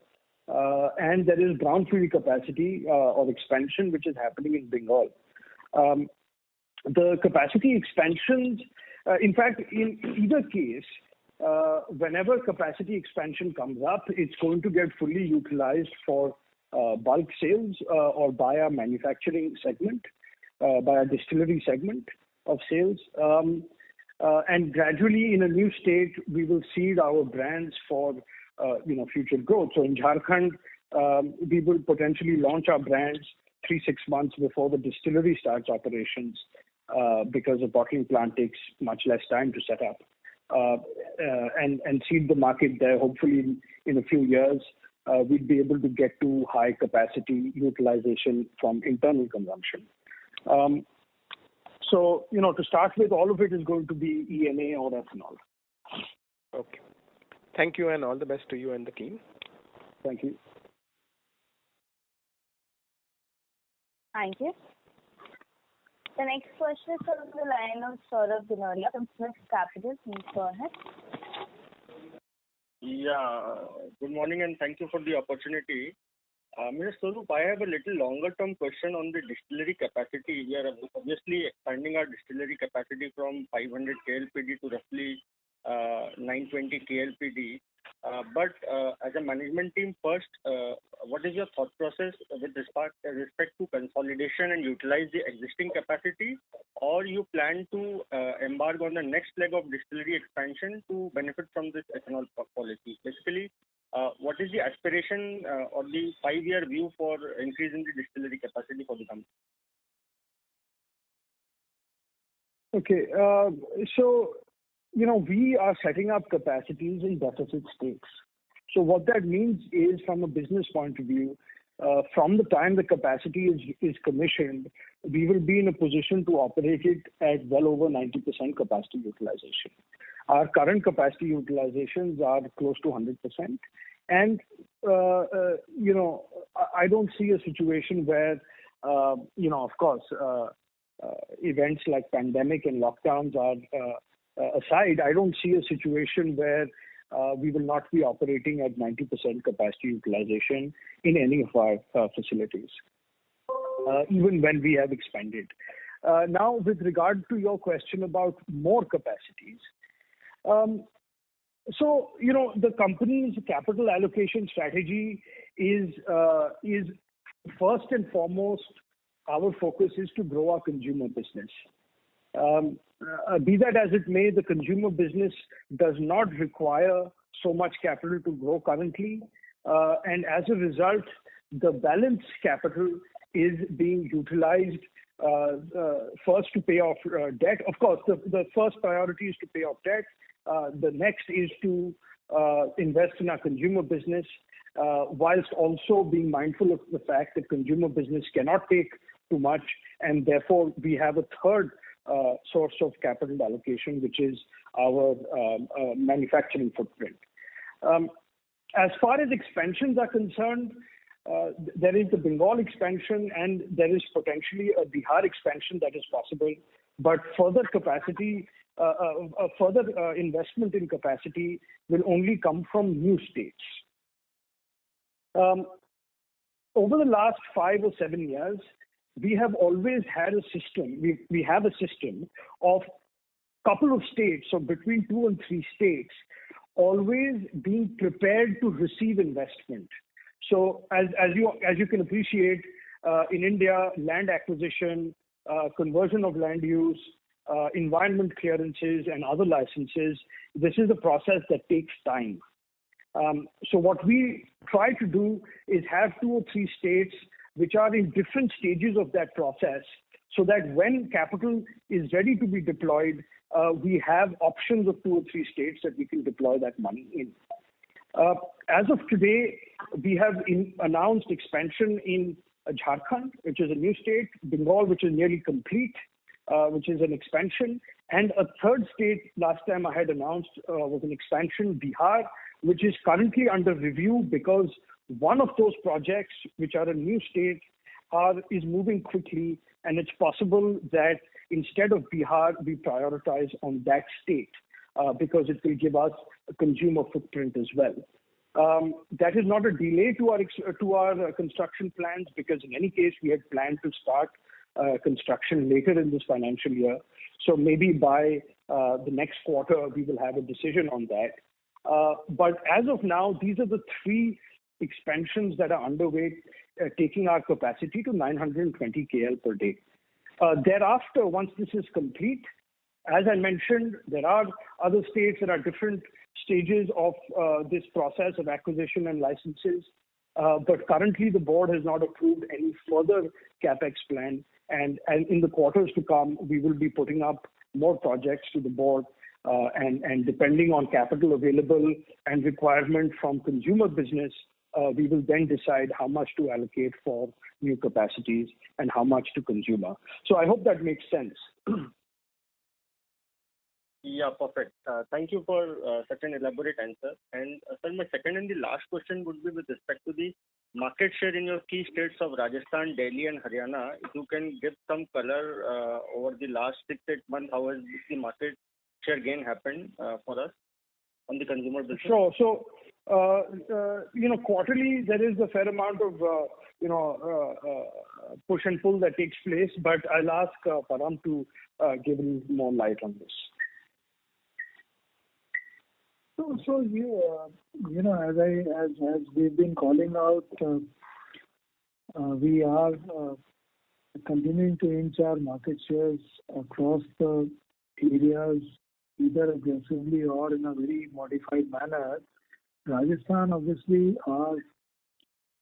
and there is brownfield capacity or expansion which is happening in Bengal. The capacity expansions, in fact, in either case, whenever capacity expansion comes up, it's going to get fully utilized for bulk sales or by our manufacturing segment, by our distillery segment of sales. And gradually in a new state, we will seed our brands for future growth. So in Jharkhand, we will potentially launch our brands 3-6 months before the distillery starts operations, because a bottling plant takes much less time to set up. And seed the market there. Hopefully in a few years, we'd be able to get to high capacity utilization from internal consumption. So, to start with, all of it is going to be ENA or ethanol. Okay. Thank you, and all the best to you and the team. Thank you. Thank you. The next question is from the line of Saurabh Dinoria from Smith Capital. Please go ahead. Yeah. Good morning and thank you for the opportunity. Mr. Swarup, I have a little longer term question on the distillery capacity. We are obviously expanding our distillery capacity from 500 KLPD to roughly 920 KLPD. But as a management team, first, what is your thought process with respect to consolidation and utilize the existing capacity, or you plan to embark on the next leg of distillery expansion to benefit from this ethanol policy? Basically, what is the aspiration or the 5-year view for increasing the distillery capacity for the company? Okay, so we are setting up capacities in deficit states. So what that means is, from a business point of view, from the time the capacity is commissioned, we will be in a position to operate it at well over 90% capacity utilization. Our current capacity utilizations are close to 100%. And, I don't see a situation where, of course, events like pandemic and lockdowns are aside, I don't see a situation where we will not be operating at 90% capacity utilization in any of our facilities, even when we have expanded. Now, with regard to your question about more capacities, so the company's capital allocation strategy is first and foremost, our focus is to grow our consumer business. Be that as it may, the consumer business does not require so much capital to grow currently, and as a result, the balance capital is being utilized first to pay off debt. Of course, the first priority is to pay off debt. The next is to invest in our consumer business, whilst also being mindful of the fact that consumer business cannot take too much, and therefore we have a third source of capital allocation, which is our manufacturing footprint. As far as expansions are concerned, there is the Bengal expansion and there is potentially a Bihar expansion that is possible, but further capacity, further investment in capacity will only come from new states. Over the last 5 or 7 years, we have always had a system. We have a system of couple of states, so between 2 and 3 states, always being prepared to receive investment. So as you can appreciate, in India, land acquisition, conversion of land use, environment clearances and other licenses, this is a process that takes time. So what we try to do is have 2 or 3 states which are in different stages of that process, so that when capital is ready to be deployed, we have options of 2 or 3 states that we can deploy that money in. As of today, we have announced expansion in Jharkhand, which is a new state, Bengal, which is nearly complete, which is an expansion, and a third state last time I had announced was an expansion, Bihar, which is currently under review because one of those projects, which are a new state, is moving quickly, and it's possible that instead of Bihar, we prioritize on that state because it will give us a consumer footprint as well. That is not a delay to our construction plans, because in any case we had planned to start construction later in this financial year. So maybe by the next quarter we will have a decision on that. But as of now, these are the 3 expansions that are underway, taking our capacity to 920 KL per day. Thereafter, once this is complete, as I mentioned, there are other states that are different stages of this process of acquisition and licenses. But currently the board has not approved any further capex plan, and in the quarters to come, we will be putting up more projects to the board, and depending on capital available and requirement from consumer business, we will then decide how much to allocate for new capacities and how much to consumer. So I hope that makes sense. Yeah, perfect. Thank you for such an elaborate answer. And sir, my second and the last question would be with respect to the market share in your key states of Rajasthan, Delhi and Haryana. If you can give some color over the last 6-8 months, how has the market share gain happened for us on the consumer business? Sure. So, quarterly there is a fair amount of, push and pull that takes place, but I'll ask Param to give you more light on this. So as we've been calling out, we are continuing to inch our market shares across the areas, either aggressively or in a very modified manner. Rajasthan, obviously, our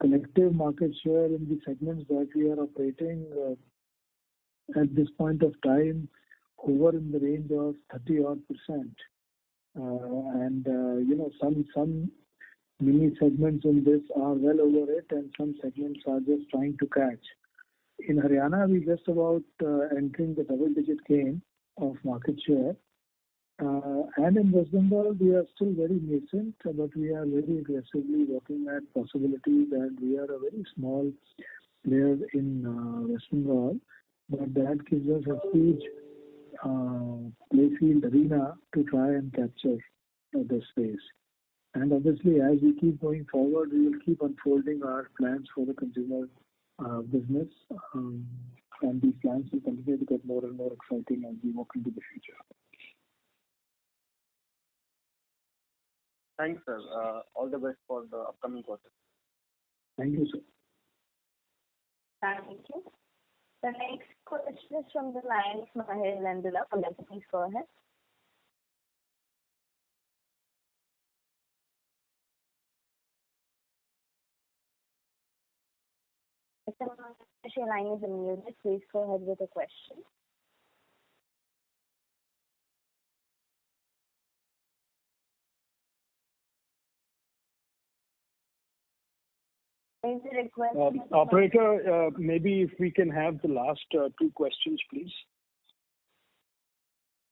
collective market share in the segments that we are operating at this point of time over in the range of 30-odd%. Some mini segments in this are well over it, and some segments are just trying to catch. In Haryana, we just about entering the double-digit gain of market share. And in West Bengal, we are still very nascent, but we are very aggressively working at possibilities, and we are a very small player in West Bengal, but that gives us a huge playfield arena to try and capture the space. And obviously, as we keep going forward, we will keep unfolding our plans for the consumer business, and these plans will continue to get more and more exciting as we walk into the future. Thanks, sir. All the best for the upcoming quarter. Thank you, sir. Thank you. The next question is from the line of Mahir Landula. Please go ahead. If your line is unmuted, please go ahead with the question. Operator, maybe if we can have the last two questions, please.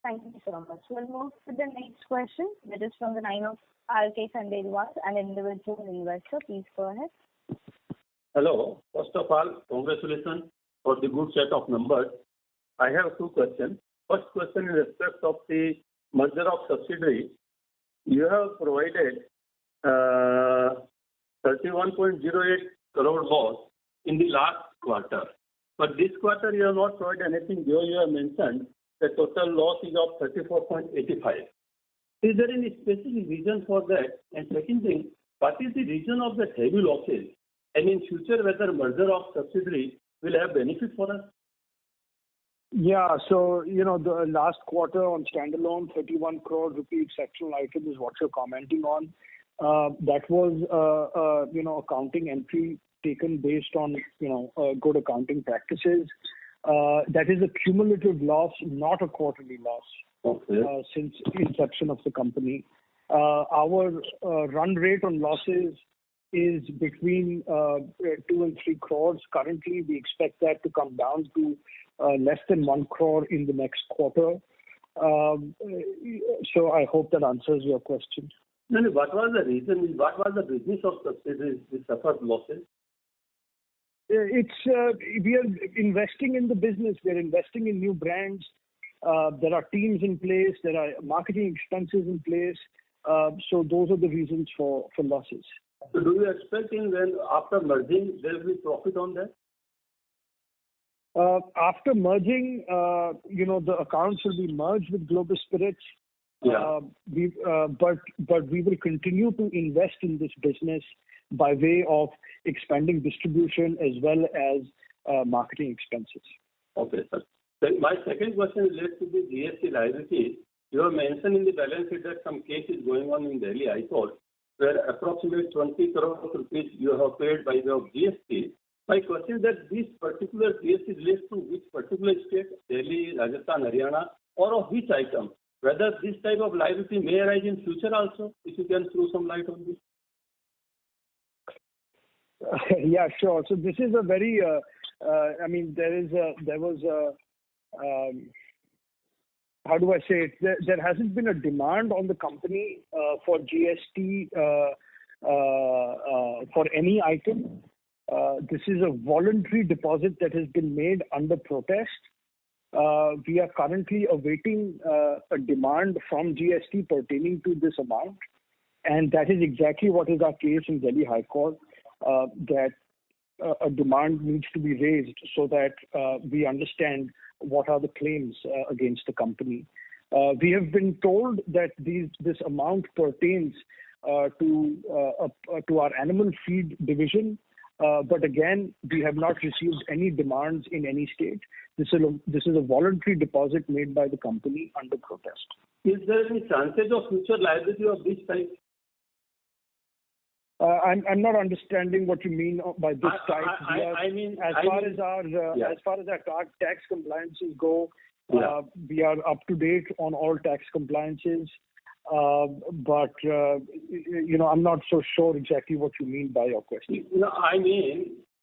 Thank you so much. We'll move to the next question. That is from the line of R.K. Khandelwal, an individual investor. Please go ahead. Hello. First of all, congratulations for the good set of numbers. I have two questions. First question in respect of the merger of subsidiaries. You have provided 31.08 crore loss in the last quarter. But this quarter you have not provided anything. Here you have mentioned the total loss is of 34.85. Is there any specific reason for that? And second thing, what is the reason of the heavy losses? And in future, whether merger of subsidiaries will have benefit for us? Yeah, so, the last quarter on standalone, 31 crore rupee exceptional item is what you're commenting on. That was, accounting entry taken based on, good accounting practices. That is a cumulative loss, not a quarterly loss. Okay. Since inception of the company. Our run rate on losses is between 2 and 3 crores. Currently, we expect that to come down to less than 1 crore in the next quarter. So I hope that answers your question. No, what was the reason? What was the business of subsidiaries which suffered losses? We are investing in the business. We are investing in new brands. There are teams in place. There are marketing expenses in place. So those are the reasons for losses. So do you expect when after merging there will be profit on that? After merging, the accounts will be merged with Globus Spirits. Yeah. But we will continue to invest in this business by way of expanding distribution as well as marketing expenses. Okay, sir. Then my second question relates to the GST liability. You have mentioned in the balance sheet that some case is going on in Delhi High Court, where approximately 20 crore rupees you have paid by way of GST. My question is that this particular GST relates to which particular state, Delhi, Rajasthan, Haryana, or of which item? Whether this type of liability may arise in future also, if you can throw some light on this. Yeah, sure. So this is a very, there was how do I say it? There hasn't been a demand on the company for GST for any item. This is a voluntary deposit that has been made under protest. We are currently awaiting a demand from GST pertaining to this amount. And that is exactly what is our case in Delhi High Court, that a demand needs to be raised so that we understand what are the claims against the company. We have been told that this amount pertains to our animal feed division. But again, we have not received any demands in any state. This is a voluntary deposit made by the company under protest. Is there any chances of future liability of this type? I'm not understanding what you mean by this type. As far as our tax compliances go, we are up to date on all tax compliances. But I'm not so sure exactly what you mean by your question. No,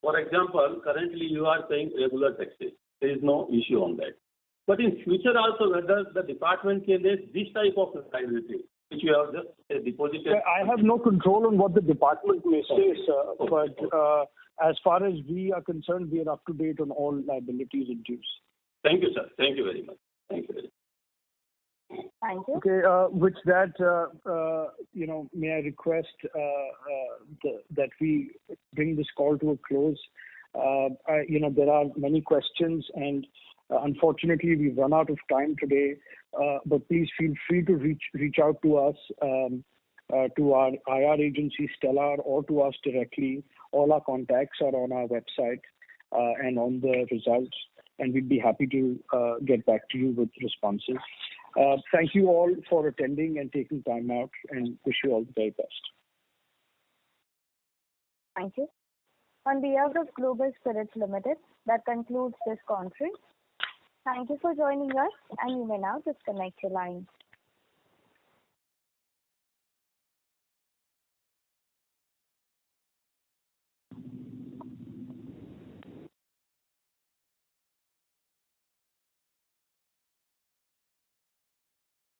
for example, currently you are paying regular taxes. There is no issue on that. But in future also, whether the department can raise this type of liability, which you have just deposited. I have no control on what the department may say, sir. Okay. But as far as we are concerned, we are up to date on all liabilities and dues. Thank you, sir. Thank you very much. Thank you very much. Thank you. Okay, with that, may I request that we bring this call to a close. There are many questions, and unfortunately, we've run out of time today. But please feel free to reach out to us, to our IR agency, Stellar, or to us directly. All our contacts are on our website. and on the results, and we'd be happy to get back to you with responses. Thank you all for attending and taking time out, and wish you all the very best. Thank you. On behalf of Globus Spirits Limited, that concludes this conference. Thank you for joining us, and you may now disconnect your line.